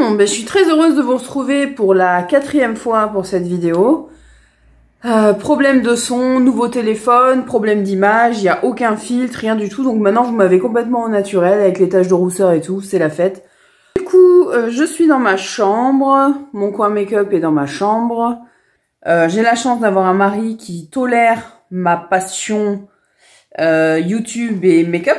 Bon, ben, je suis très heureuse de vous retrouver pour la 4e fois pour cette vidéo. Problème de son, nouveau téléphone, problème d'image, il n'y a aucun filtre, rien du tout. Donc maintenant, vous m'avez complètement au naturel avec les taches de rousseur et tout, c'est la fête. Du coup, je suis dans ma chambre, mon coin make-up est dans ma chambre. J'ai la chance d'avoir un mari qui tolère ma passion YouTube et make-up.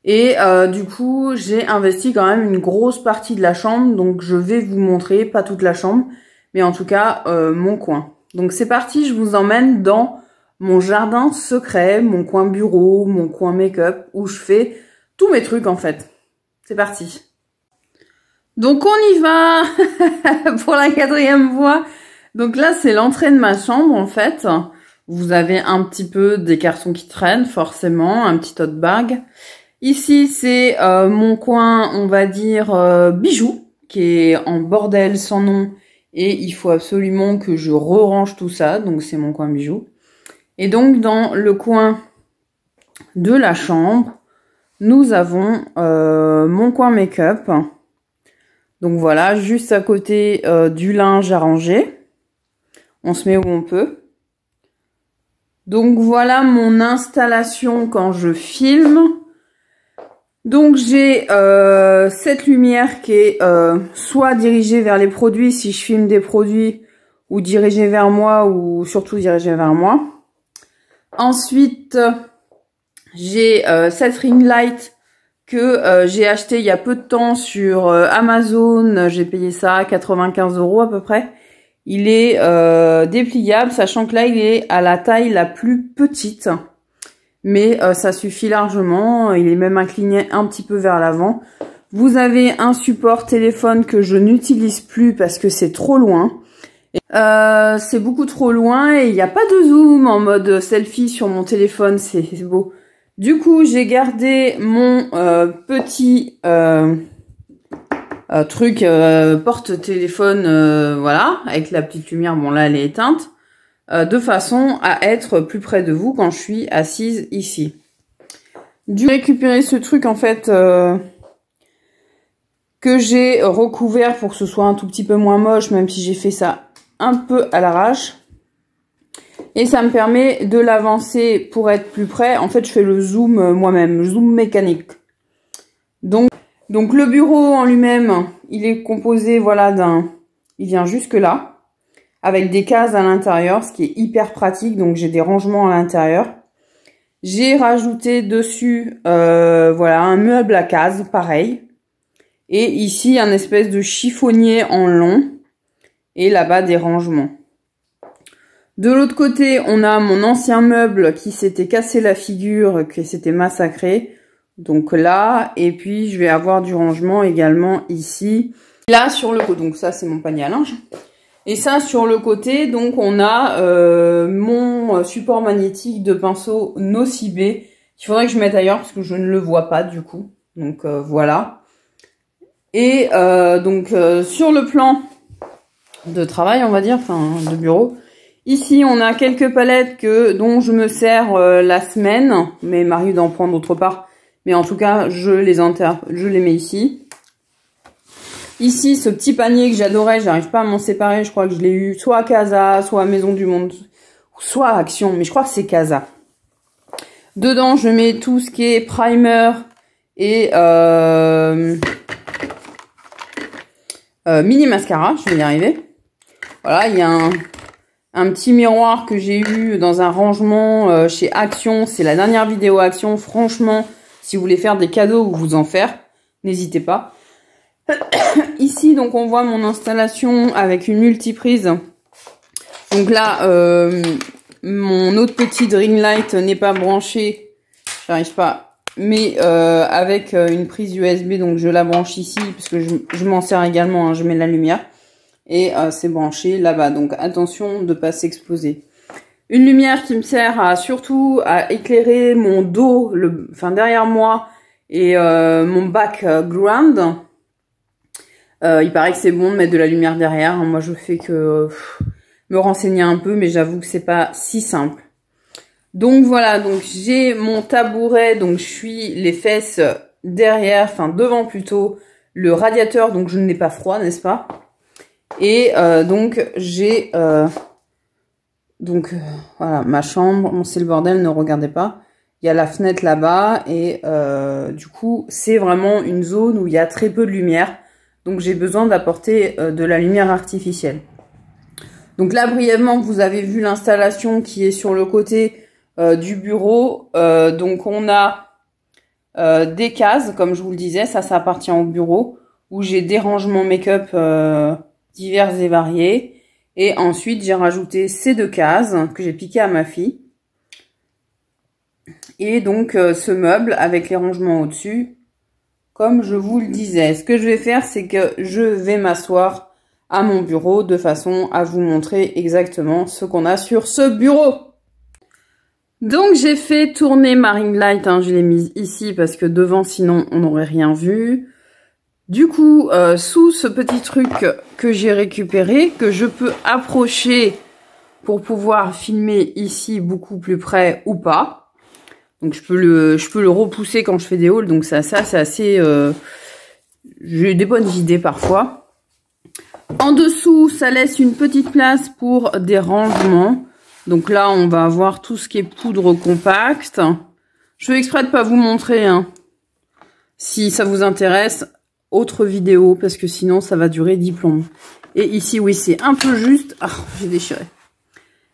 Et du coup, j'ai investi quand même une grosse partie de la chambre, donc je vais vous montrer, pas toute la chambre, mais en tout cas mon coin. Donc c'est parti, je vous emmène dans mon jardin secret, mon coin bureau, mon coin make-up, où je fais tous mes trucs en fait. C'est parti. Donc on y va pour la 4e fois. Donc là c'est l'entrée de ma chambre en fait. Vous avez un petit peu des cartons qui traînent forcément, un petit tote bag. Ici, c'est mon coin, on va dire, bijoux, qui est en bordel sans nom. Et il faut absolument que je re-range tout ça. Donc, c'est mon coin bijoux. Et donc, dans le coin de la chambre, nous avons mon coin make-up. Donc, voilà, juste à côté du linge à ranger. On se met où on peut. Donc, voilà mon installation quand je filme. Donc j'ai cette lumière qui est soit dirigée vers les produits si je filme des produits, ou dirigée vers moi, ou surtout dirigée vers moi. Ensuite j'ai cette ring light que j'ai acheté il y a peu de temps sur Amazon. J'ai payé ça 95 € à peu près. Il est dépliable, sachant que là il est à la taille la plus petite. Mais ça suffit largement, il est même incliné un petit peu vers l'avant. Vous avez un support téléphone que je n'utilise plus parce que c'est trop loin. C'est beaucoup trop loin et il n'y a pas de zoom en mode selfie sur mon téléphone, c'est beau. Du coup, j'ai gardé mon petit truc porte-téléphone, voilà, avec la petite lumière, bon là elle est éteinte. De façon à être plus près de vous quand je suis assise ici. J'ai récupéré ce truc en fait que j'ai recouvert pour que ce soit un tout petit peu moins moche, même si j'ai fait ça un peu à l'arrache. Et ça me permet de l'avancer pour être plus près. En fait, je fais le zoom moi-même, le zoom mécanique. Donc le bureau en lui-même, il est composé, voilà, il vient jusque là, avec des cases à l'intérieur, ce qui est hyper pratique. Donc j'ai des rangements à l'intérieur. J'ai rajouté dessus voilà, un meuble à cases, pareil. Et ici un espèce de chiffonnier en long. Et là-bas des rangements. De l'autre côté, on a mon ancien meuble qui s'était cassé la figure, qui s'était massacré. Donc là, et puis je vais avoir du rangement également ici. Là sur le côté, donc ça c'est mon panier à linge. Et ça, sur le côté, donc on a mon support magnétique de pinceau Nocibé. Il faudrait que je mette ailleurs parce que je ne le vois pas du coup. Donc voilà. Et donc sur le plan de travail, on va dire, enfin de bureau. Ici, on a quelques palettes dont je me sers la semaine. Mais Marie d'en prendre autre part. Mais en tout cas, je les mets ici. Ici, ce petit panier que j'adorais, j'arrive pas à m'en séparer. Je crois que je l'ai eu soit à Casa, soit à Maison du Monde, soit à Action. Mais je crois que c'est Casa. Dedans, je mets tout ce qui est primer et mini mascara. Je vais y arriver. Voilà, il y a un petit miroir que j'ai eu dans un rangement chez Action. C'est la dernière vidéo Action. Franchement, si vous voulez faire des cadeaux ou vous en faire, n'hésitez pas. Ici, donc, on voit mon installation avec une multiprise. Donc là, mon autre petit ring light n'est pas branché. J'arrive pas. Mais avec une prise USB, donc je la branche ici, parce que je m'en sers également, hein, je mets la lumière. Et c'est branché là-bas. Donc attention de ne pas s'exposer. Une lumière qui me sert surtout à éclairer mon dos, enfin derrière moi, et mon background. Il paraît que c'est bon de mettre de la lumière derrière. Moi, je fais que me renseigner un peu, mais j'avoue que c'est pas si simple. Donc voilà, donc j'ai mon tabouret, donc je suis les fesses derrière, enfin devant plutôt, le radiateur, donc je n'ai pas froid, n'est-ce pas? Et donc j'ai voilà ma chambre. Bon, c'est le bordel, ne regardez pas. Il y a la fenêtre là-bas et du coup c'est vraiment une zone où il y a très peu de lumière. Donc j'ai besoin d'apporter de la lumière artificielle. Donc là brièvement vous avez vu l'installation qui est sur le côté du bureau. Donc on a des cases, comme je vous le disais, ça appartient au bureau, où j'ai des rangements make-up divers et variés. Et ensuite, j'ai rajouté ces 2 cases que j'ai piquées à ma fille. Et donc, ce meuble avec les rangements au-dessus, comme je vous le disais. Ce que je vais faire, c'est que je vais m'asseoir à mon bureau de façon à vous montrer exactement ce qu'on a sur ce bureau. Donc j'ai fait tourner ma ring light, hein, je l'ai mise ici parce que devant sinon on n'aurait rien vu. Du coup, sous ce petit truc que j'ai récupéré, que je peux approcher pour pouvoir filmer ici beaucoup plus près ou pas. Donc je peux le repousser quand je fais des hauls, donc ça c'est assez... j'ai des bonnes idées parfois. En dessous, ça laisse une petite place pour des rangements. Donc là, on va avoir tout ce qui est poudre compacte. Je fais exprès de pas vous montrer, hein. Si ça vous intéresse, autre vidéo, parce que sinon, ça va durer 10 plombes. Et ici, oui, c'est un peu juste. Ah, j'ai déchiré.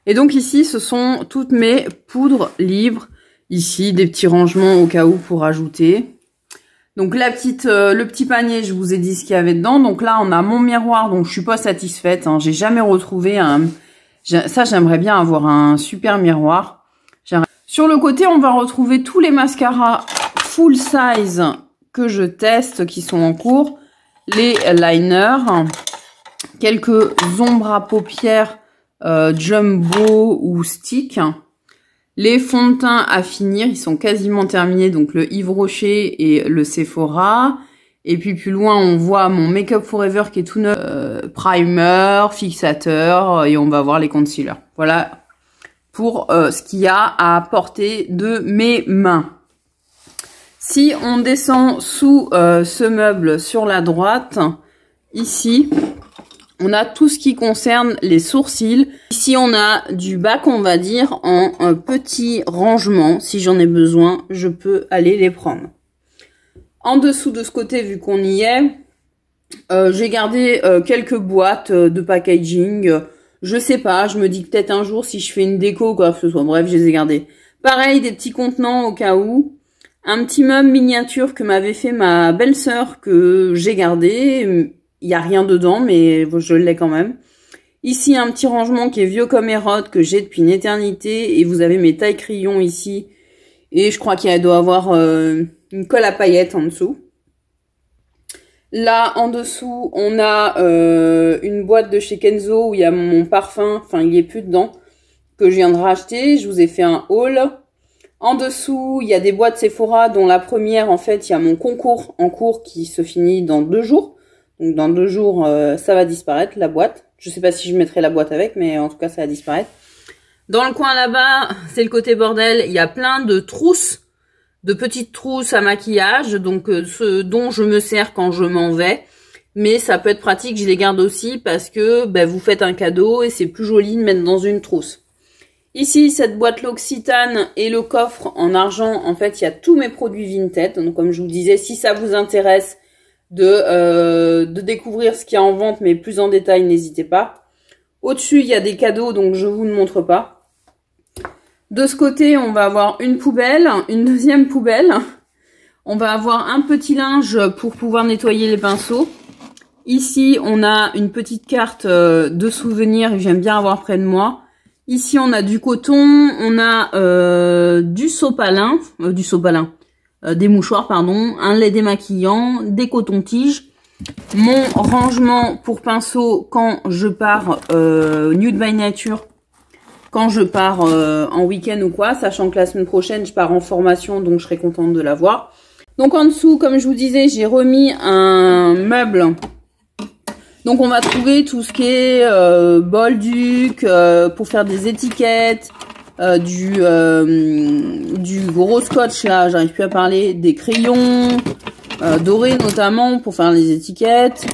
Et donc ici, ce sont toutes mes poudres libres. Ici, des petits rangements au cas où pour ajouter. Donc le petit panier, je vous ai dit ce qu'il y avait dedans. Donc là, on a mon miroir, donc je suis pas satisfaite, hein. J'ai jamais retrouvé un... Ça, j'aimerais bien avoir un super miroir. Sur le côté, on va retrouver tous les mascaras full size que je teste, qui sont en cours. Les liners, quelques ombres à paupières jumbo ou stick. Les fonds de teint à finir, ils sont quasiment terminés. Donc le Yves Rocher et le Sephora. Et puis plus loin, on voit mon Make Up Forever qui est tout neuf. Primer, fixateur, et on va voir les concealers. Voilà pour ce qu'il y a à portée de mes mains. Si on descend sous ce meuble sur la droite, ici, on a tout ce qui concerne les sourcils. Ici, on a du bac, on va dire, en petits rangements. Si j'en ai besoin, je peux aller les prendre. En dessous de ce côté, vu qu'on y est, j'ai gardé quelques boîtes de packaging. Je sais pas, je me dis que peut-être un jour, si je fais une déco ou quoi que ce soit, bref, je les ai gardés. Pareil, des petits contenants au cas où. Un petit meuble miniature que m'avait fait ma belle-sœur que j'ai gardé. Il n'y a rien dedans, mais je l'ai quand même. Ici, un petit rangement qui est vieux comme Hérode, que j'ai depuis une éternité. Et vous avez mes tailles crayons ici. Et je crois qu'il doit avoir une colle à paillettes en dessous. Là, en dessous, on a une boîte de chez Kenzo où il y a mon parfum. Enfin, il n'y est plus dedans. Que je viens de racheter. Je vous ai fait un haul. En dessous, il y a des boîtes Sephora dont la première, en fait, il y a mon concours en cours qui se finit dans 2 jours. Donc dans 2 jours, ça va disparaître, la boîte. Je sais pas si je mettrai la boîte avec, mais en tout cas, ça va disparaître. Dans le coin là-bas, c'est le côté bordel. Il y a plein de trousses, de petites trousses à maquillage. Donc ce dont je me sers quand je m'en vais. Mais ça peut être pratique, je les garde aussi parce que vous faites un cadeau et c'est plus joli de mettre dans une trousse. Ici, cette boîte L'Occitane et le coffre en argent, en fait, il y a tous mes produits Vinted. Donc, comme je vous disais, si ça vous intéresse de découvrir ce qu'il y a en vente, mais plus en détail, n'hésitez pas. Au-dessus, il y a des cadeaux, donc je vous le montre pas. De ce côté, on va avoir une poubelle, une deuxième poubelle. On va avoir un petit linge pour pouvoir nettoyer les pinceaux. Ici, on a une petite carte de souvenirs que j'aime bien avoir près de moi. Ici, on a du coton, on a du sopalin, des mouchoirs, pardon, un lait démaquillant, des cotons-tiges, mon rangement pour pinceau quand je pars Nude by Nature, quand je pars en week-end ou quoi, sachant que la semaine prochaine, je pars en formation, donc je serai contente de l'avoir. Donc en dessous, comme je vous disais, j'ai remis un meuble. Donc on va trouver tout ce qui est Bolduc pour faire des étiquettes, du gros scotch là, j'arrive plus à parler, des crayons, dorés notamment pour faire les étiquettes,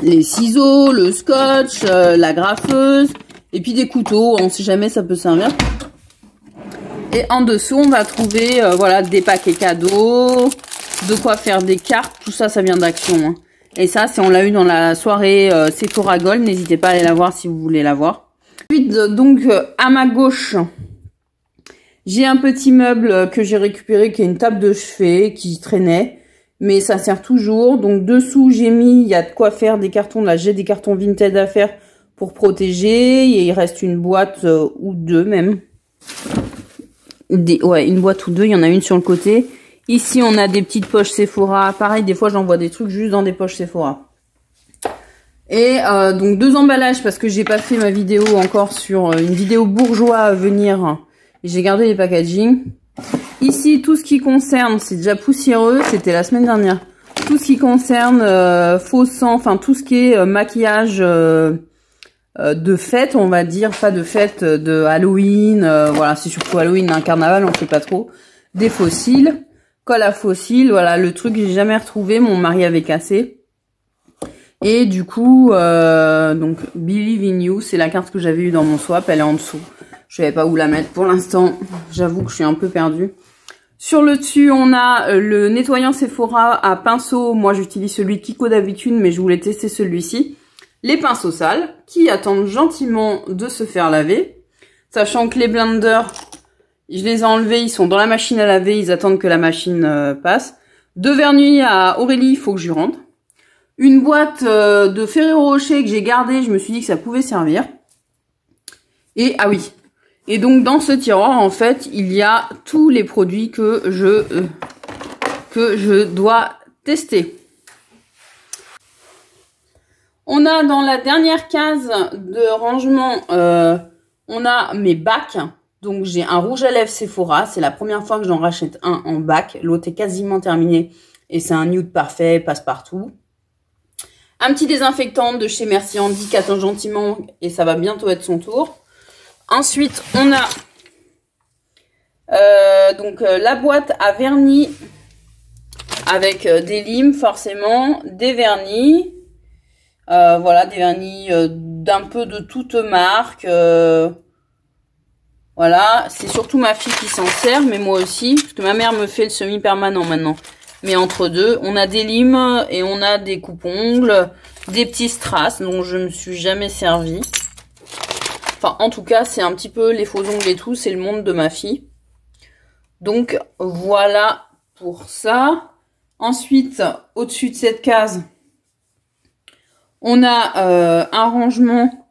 les ciseaux, le scotch, la graffeuse, et puis des couteaux, on sait jamais ça peut servir. Et en dessous, on va trouver voilà, des paquets cadeaux, de quoi faire des cartes, tout ça, ça vient d'Action. Hein. Et ça, on l'a eu dans la soirée Sephora Gold, n'hésitez pas à aller la voir si vous voulez la voir. Ensuite, donc, à ma gauche, j'ai un petit meuble que j'ai récupéré, qui est une table de chevet, qui traînait, mais ça sert toujours. Donc, dessous, j'ai mis, il y a de quoi faire des cartons, là, j'ai des cartons Vinted à faire pour protéger, et il reste une boîte ou deux même. Ouais, une boîte ou deux, il y en a une sur le côté. Ici, on a des petites poches Sephora. Pareil, des fois, j'envoie des trucs juste dans des poches Sephora. Et donc, 2 emballages, parce que j'ai pas fait ma vidéo encore sur une vidéo bourgeois à venir. J'ai gardé les packaging. Ici, tout ce qui concerne, c'est déjà poussiéreux, c'était la semaine dernière. Tout ce qui concerne faux sang, enfin, tout ce qui est maquillage de fête, on va dire, pas de fête, de Halloween, voilà, c'est surtout Halloween, un carnaval, on sait pas trop. Des fossiles. Colle à fossiles, voilà, le truc que j'ai jamais retrouvé, mon mari avait cassé. Et du coup, donc, Believe in You, c'est la carte que j'avais eue dans mon swap, elle est en dessous. Je savais pas où la mettre pour l'instant, j'avoue que je suis un peu perdue. Sur le dessus, on a le nettoyant Sephora à pinceau, moi j'utilise celui de Kiko d'habitude, mais je voulais tester celui-ci. Les pinceaux sales, qui attendent gentiment de se faire laver, sachant que les blenders... Je les ai enlevés, ils sont dans la machine à laver, ils attendent que la machine passe. 2 vernis à Aurélie, il faut que je lui rende. Une boîte de Ferrero Rocher que j'ai gardée, je me suis dit que ça pouvait servir. Et, ah oui. Et donc, dans ce tiroir, en fait, il y a tous les produits que je dois tester. On a dans la dernière case de rangement, on a mes bacs. Donc, j'ai un rouge à lèvres Sephora. C'est la première fois que j'en rachète un en bac. L'autre est quasiment terminé. Et c'est un nude parfait, passe-partout. Un petit désinfectant de chez Merci Handy qui attend gentiment. Et ça va bientôt être son tour. Ensuite, on a la boîte à vernis. Avec des limes, forcément. Des vernis. Voilà, des vernis d'un peu de toute marque. Voilà, c'est surtout ma fille qui s'en sert, mais moi aussi, parce que ma mère me fait le semi-permanent maintenant. Mais entre deux, on a des limes et on a des coupes-ongles, des petits strass dont je ne me suis jamais servi. Enfin, en tout cas, c'est un petit peu les faux ongles et tout, c'est le monde de ma fille. Donc, voilà pour ça. Ensuite, au-dessus de cette case, on a un rangement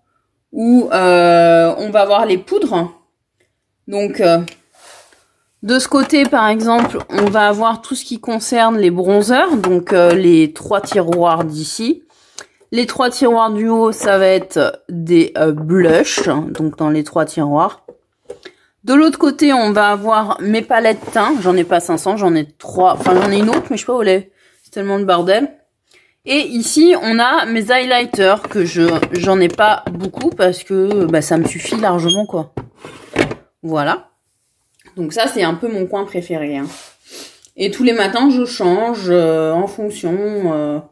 où on va avoir les poudres. Donc, de ce côté, par exemple, on va avoir tout ce qui concerne les bronzers, donc les 3 tiroirs d'ici. Les 3 tiroirs du haut, ça va être des blushs, donc dans les 3 tiroirs. De l'autre côté, on va avoir mes palettes teint. J'en ai pas 500, j'en ai 3. Enfin, j'en ai une autre, mais je sais pas où elle est. C'est tellement de bordel. Et ici, on a mes highlighters que j'en ai pas beaucoup parce que bah, ça me suffit largement, quoi. Voilà. Donc ça, c'est un peu mon coin préféré. Hein. Et tous les matins, je change en fonction.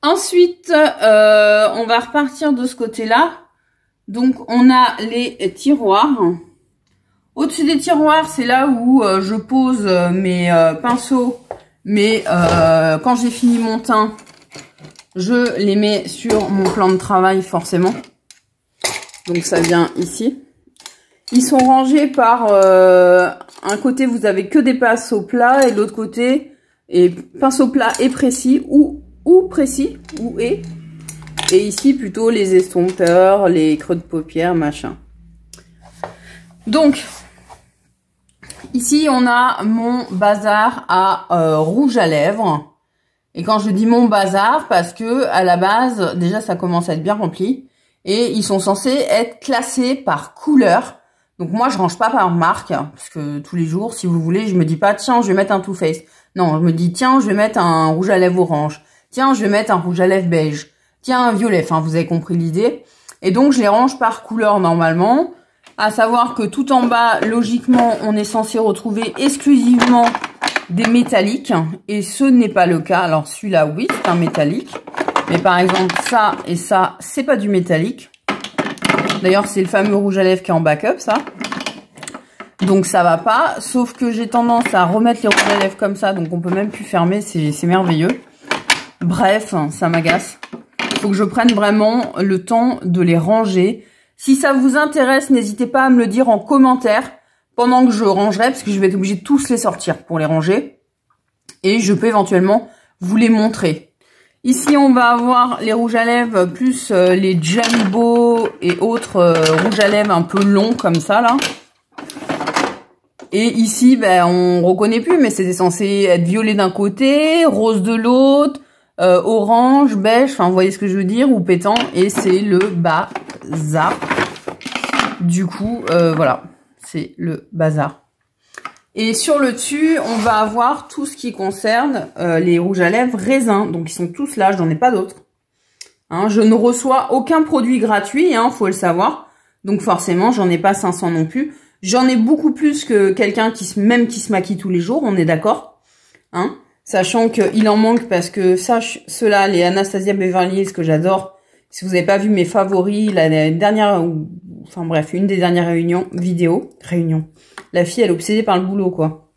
Ensuite, on va repartir de ce côté-là. Donc, on a les tiroirs. Au-dessus des tiroirs, c'est là où je pose mes pinceaux. Mais quand j'ai fini mon teint, je les mets sur mon plan de travail, forcément. Donc, ça vient ici. Ils sont rangés par un côté, vous avez que des pinceaux plats et de l'autre côté, et pinceaux plats et précis ou précis ou et ici plutôt les estompeurs, les creux de paupières, machin. Donc ici on a mon bazar à rouge à lèvres. Et quand je dis mon bazar, parce que à la base déjà ça commence à être bien rempli et ils sont censés être classés par couleur. Donc moi, je range pas par marque, parce que tous les jours, si vous voulez, je me dis pas, tiens, je vais mettre un Too Faced. Non, je me dis, tiens, je vais mettre un rouge à lèvres orange. Tiens, je vais mettre un rouge à lèvres beige. Tiens, un violet. Enfin, vous avez compris l'idée. Et donc, je les range par couleur normalement. À savoir que tout en bas, logiquement, on est censé retrouver exclusivement des métalliques et ce n'est pas le cas. Alors celui-là, oui, c'est un métallique. Mais par exemple, ça et ça, c'est pas du métallique. D'ailleurs, c'est le fameux rouge à lèvres qui est en backup, ça. Donc ça va pas, sauf que j'ai tendance à remettre les rouges à lèvres comme ça, donc on peut même plus fermer, c'est merveilleux. Bref, ça m'agace. Faut que je prenne vraiment le temps de les ranger. Si ça vous intéresse, n'hésitez pas à me le dire en commentaire pendant que je rangerai, parce que je vais être obligée de tous les sortir pour les ranger. Et je peux éventuellement vous les montrer. Ici, on va avoir les rouges à lèvres plus les Jumbo et autres rouges à lèvres un peu longs comme ça, là. Et ici, ben, on reconnaît plus, mais c'était censé être violet d'un côté, rose de l'autre, orange, beige, enfin, vous voyez ce que je veux dire, ou pétant, et c'est le bazar. Du coup, voilà, c'est le bazar. Et sur le dessus, on va avoir tout ce qui concerne les rouges à lèvres raisins. Donc, ils sont tous là, je n'en ai pas d'autres. Hein, je ne reçois aucun produit gratuit, hein, faut le savoir. Donc, forcément, j'en ai pas 500 non plus. J'en ai beaucoup plus que quelqu'un qui se maquille tous les jours, on est d'accord, hein, sachant qu'il en manque parce que ceux-là, les Anastasia Beverly Hills que j'adore, si vous n'avez pas vu mes favoris, la dernière, enfin bref, une des dernières réunions, la fille elle est obsédée par le boulot quoi.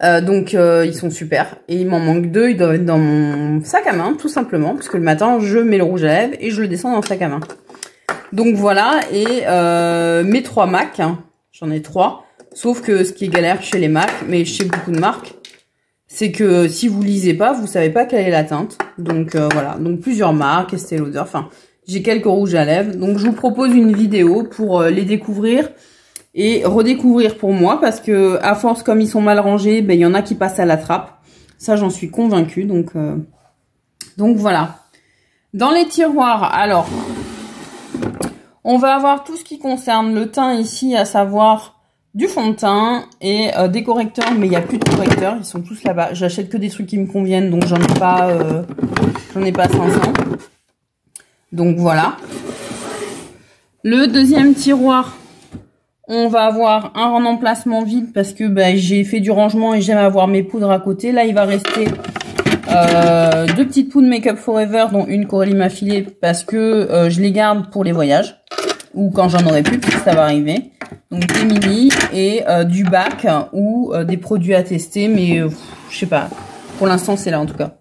Donc ils sont super et il m'en manque 2, ils doivent être dans mon sac à main tout simplement, parce que le matin je mets le rouge à lèvres et je le descends dans le sac à main. Donc voilà, et mes 3 MAC, hein, j'en ai 3, sauf que ce qui est galère chez les MAC, mais chez beaucoup de marques, c'est que si vous lisez pas, vous savez pas quelle est la teinte. Donc voilà, donc plusieurs marques, Estée Lauder, enfin j'ai quelques rouges à lèvres. Donc je vous propose une vidéo pour les découvrir et redécouvrir pour moi, parce que à force comme ils sont mal rangés, ben il y en a qui passent à la trappe. Ça j'en suis convaincue, donc voilà. Dans les tiroirs, alors... on va avoir tout ce qui concerne le teint ici, à savoir du fond de teint et des correcteurs, mais il n'y a plus de correcteurs, ils sont tous là-bas. J'achète que des trucs qui me conviennent, donc j'en ai pas 500. Donc voilà. Le deuxième tiroir, on va avoir un emplacement vide parce que bah, j'ai fait du rangement et j'aime avoir mes poudres à côté. Là, il va rester 2 petites poudres Make Up Forever, dont une Coralie m'a filé parce que je les garde pour les voyages ou quand j'en aurai plus, parce que ça va arriver. Donc des mini et du bac ou des produits à tester, mais je sais pas. Pour l'instant, c'est là en tout cas.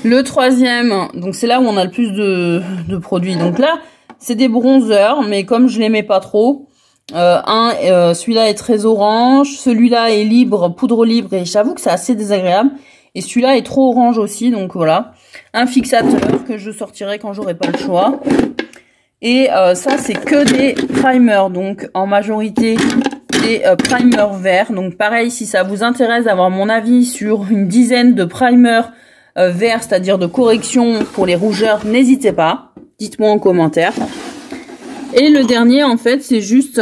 Le troisième, donc c'est là où on a le plus de produits. Donc là, c'est des bronzers, mais comme je les mets pas trop, celui-là est très orange, celui-là est libre, poudre libre, et j'avoue que c'est assez désagréable. Et celui-là est trop orange aussi, donc voilà. Un fixateur que je sortirai quand j'aurai pas le choix. Et ça, c'est que des primers, donc en majorité des primers verts. Donc pareil, si ça vous intéresse d'avoir mon avis sur une dizaine de primers verts, c'est-à-dire de correction pour les rougeurs, n'hésitez pas. Dites-moi en commentaire. Et le dernier, en fait, c'est juste...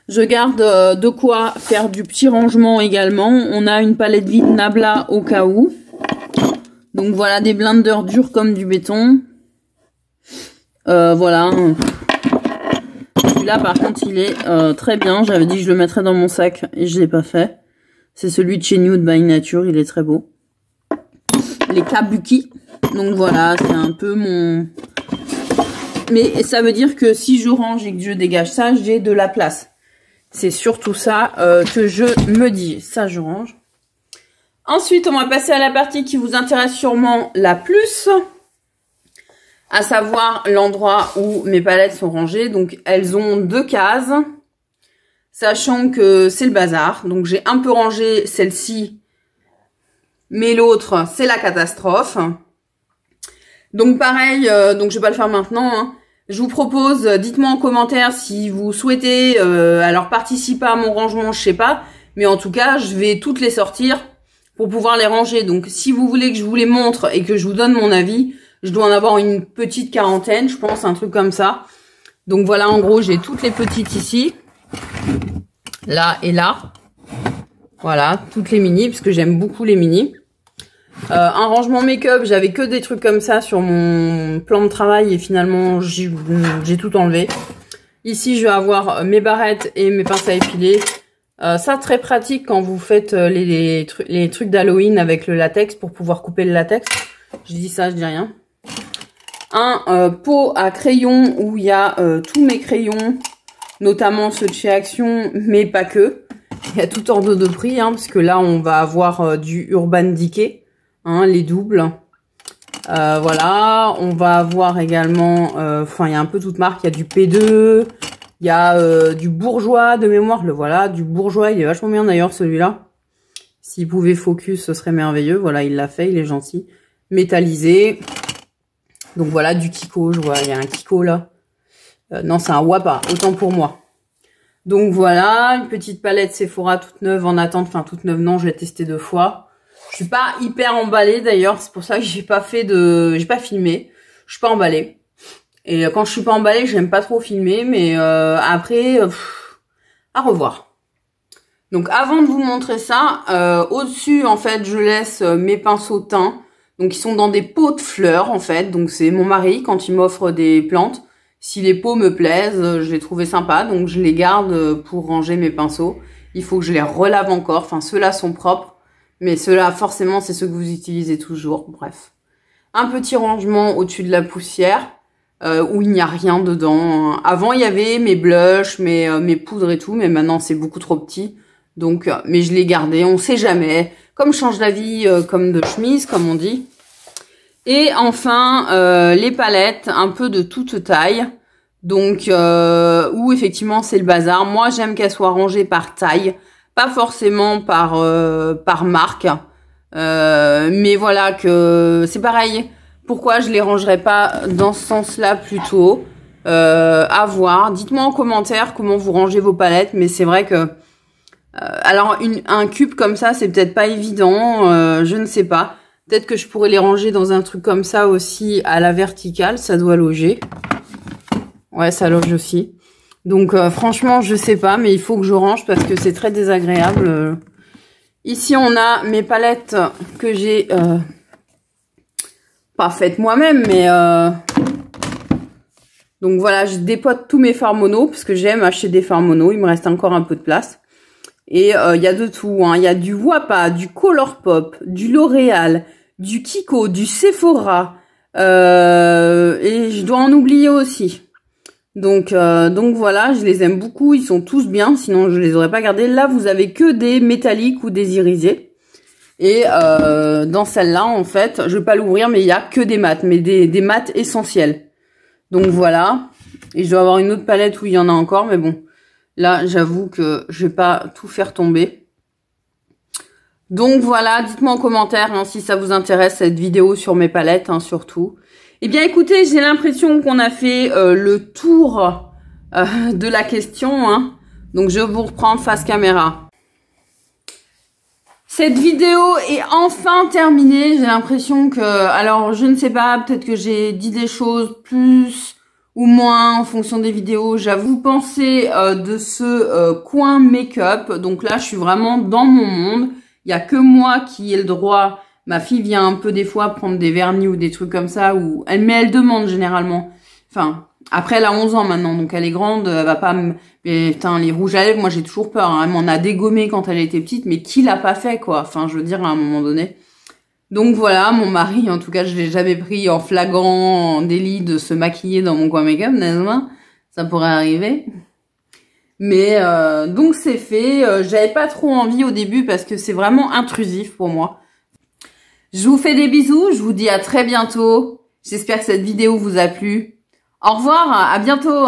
je garde de quoi faire du petit rangement également. On a une palette vide Nabla au cas où. Donc voilà, des blenders durs comme du béton. Voilà. Celui-là, par contre, il est très bien. J'avais dit que je le mettrais dans mon sac et je l'ai pas fait. C'est celui de chez Nude by Nature. Il est très beau. Les Kabuki. Donc voilà, c'est un peu mon... Mais ça veut dire que si je range et que je dégage ça, j'ai de la place. C'est surtout ça que je me dis. Ça, je range. Ensuite, on va passer à la partie qui vous intéresse sûrement la plus. À savoir l'endroit où mes palettes sont rangées. Donc, elles ont 2 cases. Sachant que c'est le bazar. Donc, j'ai un peu rangé celle-ci. Mais l'autre, c'est la catastrophe. Donc, pareil, donc je vais pas le faire maintenant, hein. Je vous propose, dites-moi en commentaire si vous souhaitez alors participer à mon rangement, je sais pas. Mais en tout cas, je vais toutes les sortir pour pouvoir les ranger. Donc, si vous voulez que je vous les montre et que je vous donne mon avis, je dois en avoir une petite quarantaine, je pense, un truc comme ça. Donc, voilà, en gros, j'ai toutes les petites ici. Là et là. Voilà, toutes les mini, parce que j'aime beaucoup les mini. Un rangement make-up, j'avais que des trucs comme ça sur mon plan de travail et finalement j'ai tout enlevé. Ici je vais avoir mes barrettes et mes pinces à épiler, Ça, très pratique quand vous faites les trucs d'Halloween avec le latex pour pouvoir couper le latex. Je dis ça, je dis rien. Un pot à crayons où il y a tous mes crayons, notamment ceux de chez Action, mais pas que. Il y a tout ordre de prix, hein, parce que là, on va avoir du Urban Decay, hein, les doubles. Voilà, on va avoir également, enfin, il y a un peu toute marque, il y a du P2, il y a du Bourjois de mémoire, le voilà, du Bourjois, il est vachement bien d'ailleurs celui-là. S'il pouvait focus, ce serait merveilleux. Voilà, il l'a fait, il est gentil. Métallisé. Donc voilà, du Kiko, je vois, il y a un Kiko là. Non, c'est un Wapa, autant pour moi. Donc voilà, une petite palette Sephora toute neuve en attente, enfin toute neuve non, je l'ai testée 2 fois. Je suis pas hyper emballée d'ailleurs, c'est pour ça que j'ai pas filmé. Je suis pas emballée. Et quand je suis pas emballée, j'aime pas trop filmer, mais après, à revoir. Donc avant de vous montrer ça, au-dessus en fait, je laisse mes pinceaux teints. Donc ils sont dans des pots de fleurs en fait. Donc c'est mon mari quand il m'offre des plantes. Si les pots me plaisent, je les trouvais sympas, donc je les garde pour ranger mes pinceaux. Il faut que je les relave encore. Enfin, ceux-là sont propres, mais ceux-là, forcément, c'est ceux que vous utilisez toujours. Bref. Un petit rangement au-dessus de la poussière, où il n'y a rien dedans. Avant, il y avait mes blushs, mes poudres et tout, mais maintenant, c'est beaucoup trop petit. Donc, mais je l'ai gardé, on sait jamais. Comme change la vie, comme de chemise, comme on dit. Et enfin, les palettes, un peu de toute taille. Donc, où effectivement, c'est le bazar. Moi, j'aime qu'elles soient rangées par taille. Pas forcément par marque. Mais voilà, que c'est pareil. Pourquoi je les rangerais pas dans ce sens-là plutôt? À voir. Dites-moi en commentaire comment vous rangez vos palettes. Mais c'est vrai que... alors, un cube comme ça, c'est peut-être pas évident. Je ne sais pas. Peut-être que je pourrais les ranger dans un truc comme ça aussi à la verticale. Ça doit loger. Ouais, ça loge aussi. Donc, franchement, je sais pas. Mais il faut que je range parce que c'est très désagréable. Ici, on a mes palettes que j'ai pas faites moi-même. Mais donc, voilà, je dépote tous mes fards mono parce que j'aime acheter des fards mono. Il me reste encore un peu de place. Et il y a de tout. Hein. Il y a du Wapa, du Colourpop, du L'Oréal, du Kiko, du Sephora, et je dois en oublier aussi. Donc voilà, je les aime beaucoup, ils sont tous bien, sinon je les aurais pas gardés. Là, vous avez que des métalliques ou des irisés. Et dans celle-là, en fait, je vais pas l'ouvrir, mais il y a que des mats, mais des mats essentiels. Donc voilà. Et je dois avoir une autre palette où il y en a encore, mais bon. Là, j'avoue que je vais pas tout faire tomber. Donc voilà, dites-moi en commentaire hein, si ça vous intéresse cette vidéo sur mes palettes, hein, surtout. Eh bien écoutez, j'ai l'impression qu'on a fait le tour de la question. Hein. Donc je vous reprends face caméra. Cette vidéo est enfin terminée. J'ai l'impression que... Alors je ne sais pas, peut-être que j'ai dit des choses plus ou moins en fonction des vidéos. J'avoue penser de ce coin make-up. Donc là, je suis vraiment dans mon monde. Il y a que moi qui ai le droit. Ma fille vient un peu des fois prendre des vernis ou des trucs comme ça. Mais elle demande généralement. Enfin, après elle a 11 ans maintenant, donc elle est grande. Elle va pas me... Mais putain, les rouges à lèvres, moi j'ai toujours peur. Hein. Elle m'en a dégommé quand elle était petite. Mais qui l'a pas fait quoi? Enfin, je veux dire, à un moment donné. Donc voilà, mon mari, en tout cas, je l'ai jamais pris en flagrant délit de se maquiller dans mon coin make-up, n'est-ce pas? Ça pourrait arriver. Mais donc c'est fait. J'avais pas trop envie au début parce que c'est vraiment intrusif pour moi. Je vous fais des bisous, je vous dis à très bientôt. J'espère que cette vidéo vous a plu. Au revoir, à bientôt.